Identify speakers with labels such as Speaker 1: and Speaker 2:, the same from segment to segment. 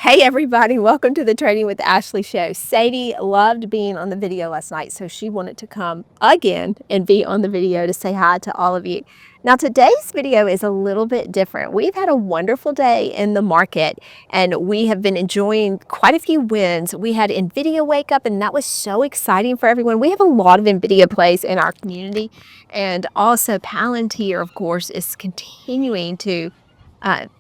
Speaker 1: Hey everybody, welcome to the Trading with Ashley show. Sadie loved being on the video last night, so she wanted to come again and be on the video to say hi to all of you. Now today's video is a little bit different. We've had a wonderful day in the market and we have been enjoying quite a few wins. We had NVIDIA wake up and that was so exciting for everyone. We have a lot of NVIDIA plays in our community, and also Palantir, of course, is continuing to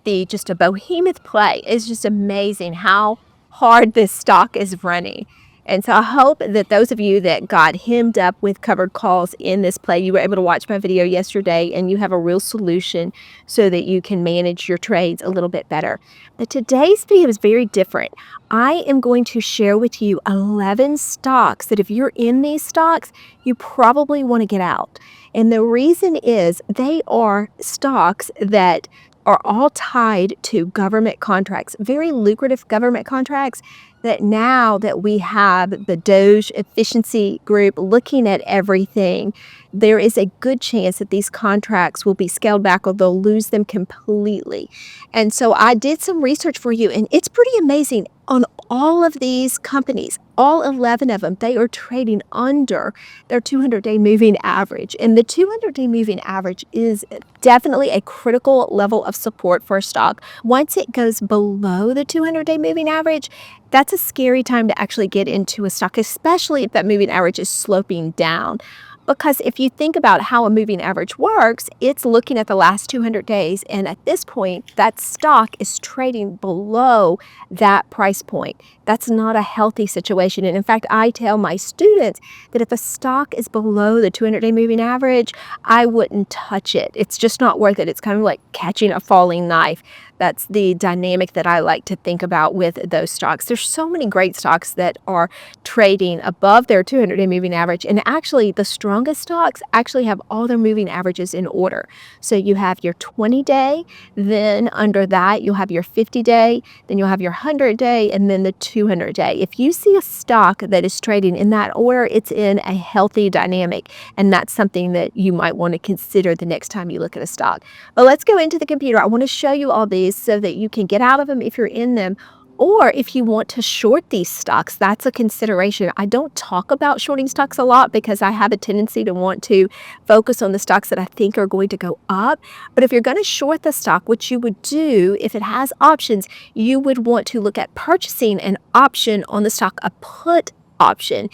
Speaker 1: be just a behemoth play. It's just amazing how hard this stock is running. And so I hope that those of you that got hemmed up with covered calls in this play, you were able to watch my video yesterday and you have a real solution so that you can manage your trades a little bit better. But today's video is very different. I am going to share with you 11 stocks that if you're in these stocks, you probably want to get out. And the reason is they are stocks that are all tied to government contracts, very lucrative government contracts, that now that we have the Doge efficiency group looking at everything, there is a good chance that these contracts will be scaled back or they'll lose them completely. And so I did some research for you, and it's pretty amazing. On all of these companies, all 11 of them, they are trading under their 200-day moving average. And the 200-day moving average is definitely a critical level of support for a stock. Once it goes below the 200-day moving average, that's a scary time to actually get into a stock, especially if that moving average is sloping down. Because if you think about how a moving average works, it's looking at the last 200 days. And at this point, that stock is trading below that price point. That's not a healthy situation. And in fact, I tell my students that if a stock is below the 200-day moving average, I wouldn't touch it. It's just not worth it. It's kind of like catching a falling knife. That's the dynamic that I like to think about with those stocks. There's so many great stocks that are trading above their 200-day moving average. And actually, the strongest stocks actually have all their moving averages in order. So you have your 20-day, then under that, you'll have your 50-day, then you'll have your 100-day, and then the 200-day. If you see a stock that is trading in that order, it's in a healthy dynamic. And that's something that you might want to consider the next time you look at a stock. But let's go into the computer. I want to show you all these so that you can get out of them if you're in them. Or if you want to short these stocks, that's a consideration. I don't talk about shorting stocks a lot because I have a tendency to want to focus on the stocks that I think are going to go up. But if you're going to short the stock, what you would do if it has options, you would want to look at purchasing an option on the stock, a put option.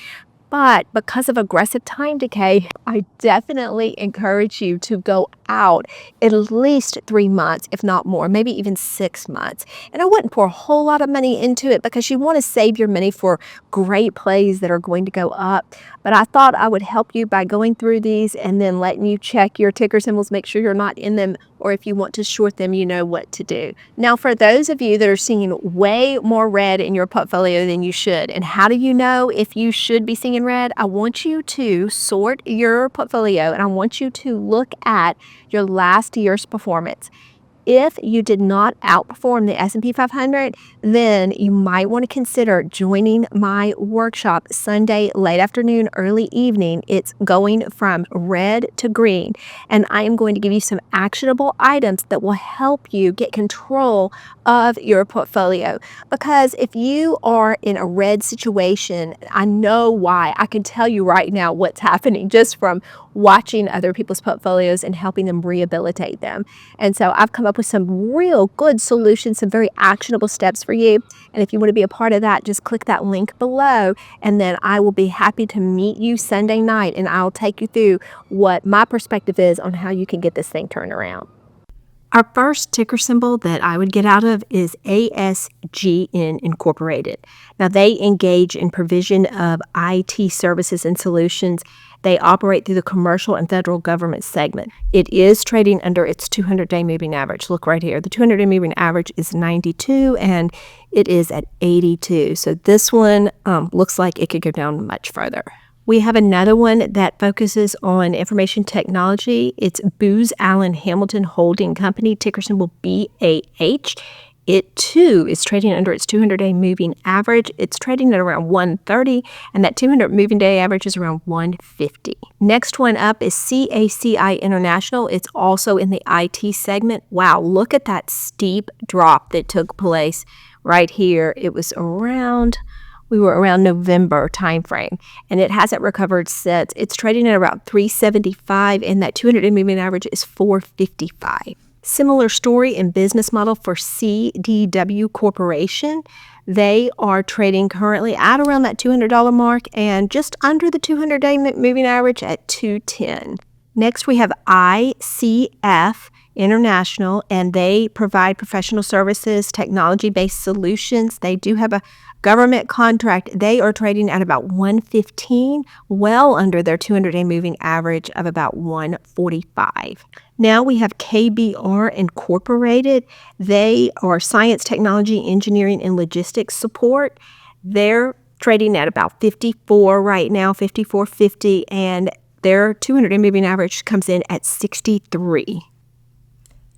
Speaker 1: But because of aggressive time decay, I definitely encourage you to go out at least 3 months, if not more, maybe even 6 months. And I wouldn't pour a whole lot of money into it because you want to save your money for great plays that are going to go up. But I thought I would help you by going through these and then letting you check your ticker symbols, make sure you're not in them, or if you want to short them, you know what to do. Now, for those of you that are seeing way more red in your portfolio than you should, and how do you know if you should be seeing red? I want you to sort your portfolio and I want you to look at your last year's performance. If you did not outperform the S&P 500, then you might want to consider joining my workshop Sunday late afternoon, early evening. It's going from red to green, and I am going to give you some actionable items that will help you get control of your portfolio. Because if you are in a red situation, I know why. I can tell you right now what's happening just from watching other people's portfolios and helping them rehabilitate them. And so I've come up with some real good solutions, some very actionable steps for you. And if you want to be a part of that, just click that link below, and then I will be happy to meet you Sunday night, and I'll take you through what my perspective is on how you can get this thing turned around. Our first ticker symbol that I would get out of is ASGN Incorporated. Now, they engage in provision of IT services and solutions. They operate through the commercial and federal government segment. It is trading under its 200-day moving average. Look right here. The 200-day moving average is 92, and it is at 82. So this one looks like it could go down much further. We have another one that focuses on information technology. It's Booz Allen Hamilton Holding Company, ticker symbol BAH. It too is trading under its 200-day moving average. It's trading at around 130, and that 200 moving day average is around 150. Next one up is CACI International. It's also in the IT segment. Wow, look at that steep drop that took place right here, it was around, we were around November timeframe, and it hasn't recovered since. It's trading at about 375, and that 200-day moving average is 455. Similar story and business model for CDW Corporation. They are trading currently at around that $200 mark and just under the 200-day moving average at 210. Next, we have ICF International, and they provide professional services, technology-based solutions. They do have a government contract. They are trading at about 115, well under their 200-day moving average of about 145. Now we have KBR Incorporated. They are science, technology, engineering, and logistics support. They're trading at about 54 right now, 54.50, and their 200-day moving average comes in at 63.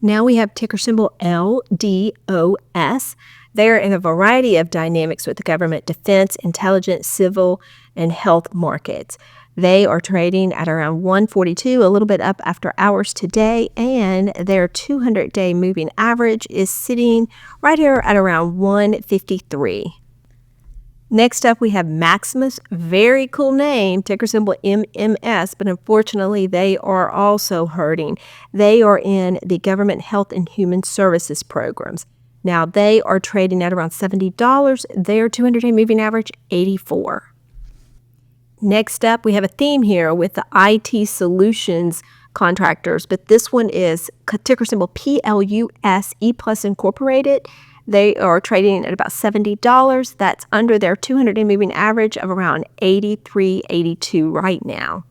Speaker 1: Now we have ticker symbol LDOS. They're in a variety of dynamics with the government, defense, intelligence, civil, and health markets. They are trading at around 142, a little bit up after hours today, and their 200-day moving average is sitting right here at around 153. Next up, we have Maximus. Very cool name, ticker symbol MMS, but unfortunately, they are also hurting. They are in the government health and human services programs. Now, they are trading at around $70. Their 200-day moving average, 84. Next up, we have a theme here with the IT solutions contractors, but this one is ticker symbol PLUS, E Plus Incorporated. They are trading at about $70. That's under their 200-day moving average of around 83, 82 right now.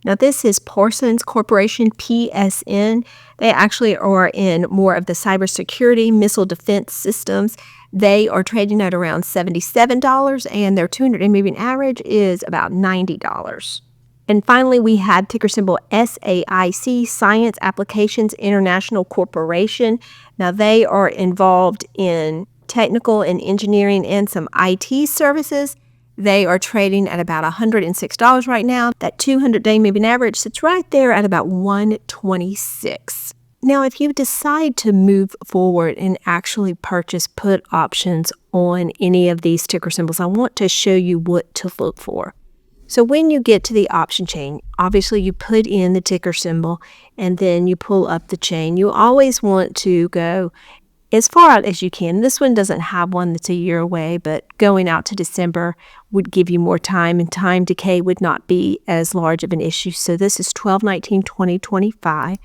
Speaker 1: Now, this is Parsons Corporation, PSN. They actually are in more of the cybersecurity, missile defense systems. They are trading at around $77, and their 200-day moving average is about $90. And finally, we have ticker symbol SAIC, Science Applications International Corporation. Now, they are involved in technical and engineering and some IT services. They are trading at about $106 right now. That 200-day moving average sits right there at about 126. Now, if you decide to move forward and actually purchase put options on any of these ticker symbols, I want to show you what to look for. So when you get to the option chain, obviously you put in the ticker symbol and then you pull up the chain. You always want to go as far out as you can. This one doesn't have one that's a year away, but going out to December would give you more time, and time decay would not be as large of an issue. So this is 12/19/2025.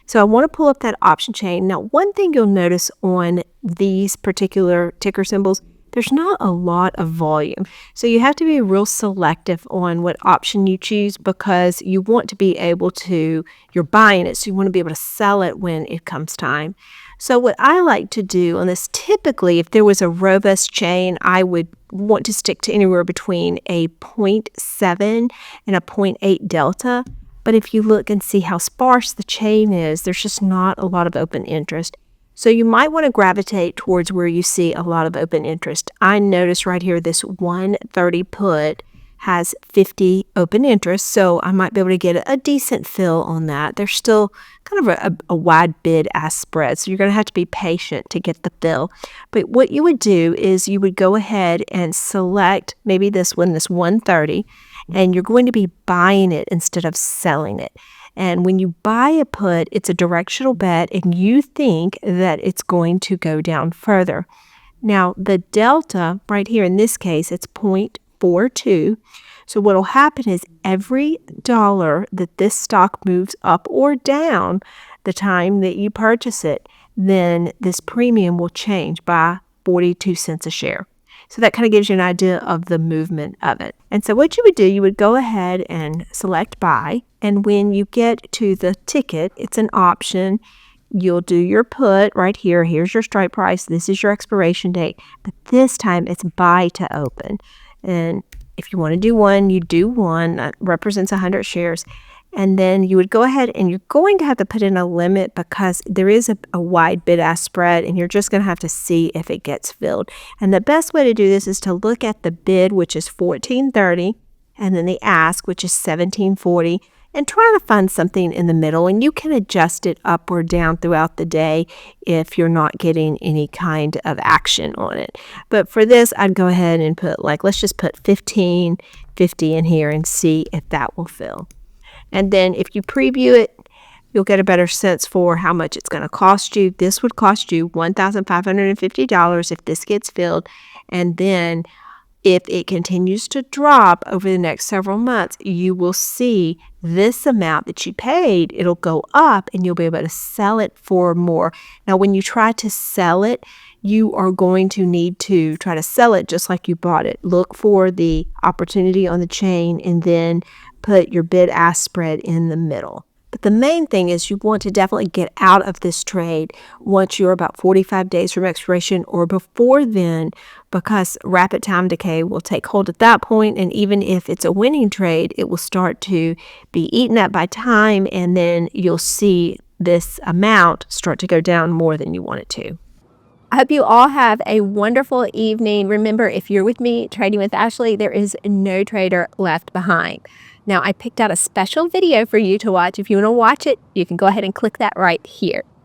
Speaker 1: So I want to pull up that option chain. Now, one thing you'll notice on these particular ticker symbols, there's not a lot of volume. So you have to be real selective on what option you choose, because you want to be able to, you're buying it, so you want to be able to sell it when it comes time. So what I like to do on this, typically if there was a robust chain, I would want to stick to anywhere between a 0.7 and a 0.8 delta. But if you look and see how sparse the chain is, there's just not a lot of open interest. So you might want to gravitate towards where you see a lot of open interest. I notice right here this 130 put has 50 open interest, so I might be able to get a decent fill on that. There's still kind of a wide bid-ask spread, so you're going to have to be patient to get the fill. But what you would do is you would go ahead and select maybe this one, this 130, and you're going to be buying it instead of selling it. And when you buy a put, it's a directional bet, and you think that it's going to go down further. Now, the delta right here, in this case, it's 0.42. So what will happen is every dollar that this stock moves up or down the time that you purchase it, then this premium will change by 42 cents a share. So that kind of gives you an idea of the movement of it. And so what you would do, you would go ahead and select buy. And when you get to the ticket, it's an option. You'll do your put right here. Here's your strike price. This is your expiration date. But this time it's buy to open. And if you want to do one, you do one. That represents 100 shares. And then you would go ahead and you're going to have to put in a limit, because there is a wide bid-ask spread, and you're just going to have to see if it gets filled. And the best way to do this is to look at the bid, which is $14.30, and then the ask, which is $17.40. and try to find something in the middle, and you can adjust it up or down throughout the day if you're not getting any kind of action on it. But for this, I'd go ahead and put, like, let's just put 15, 50 in here and see if that will fill. And then if you preview it, you'll get a better sense for how much it's going to cost you. This would cost you $1,550 if this gets filled. And then if it continues to drop over the next several months, you will see this amount that you paid, it'll go up and you'll be able to sell it for more. Now, when you try to sell it, you are going to need to try to sell it just like you bought it. Look for the opportunity on the chain and then put your bid-ask spread in the middle. But the main thing is you want to definitely get out of this trade once you're about 45 days from expiration or before then, because rapid time decay will take hold at that point, and even if it's a winning trade, it will start to be eaten up by time, and then you'll see this amount start to go down more than you want it to. I hope you all have a wonderful evening. Remember, if you're with me trading with Ashley, there is no trader left behind. Now, I picked out a special video for you to watch. If you want to watch it, you can go ahead and click that right here.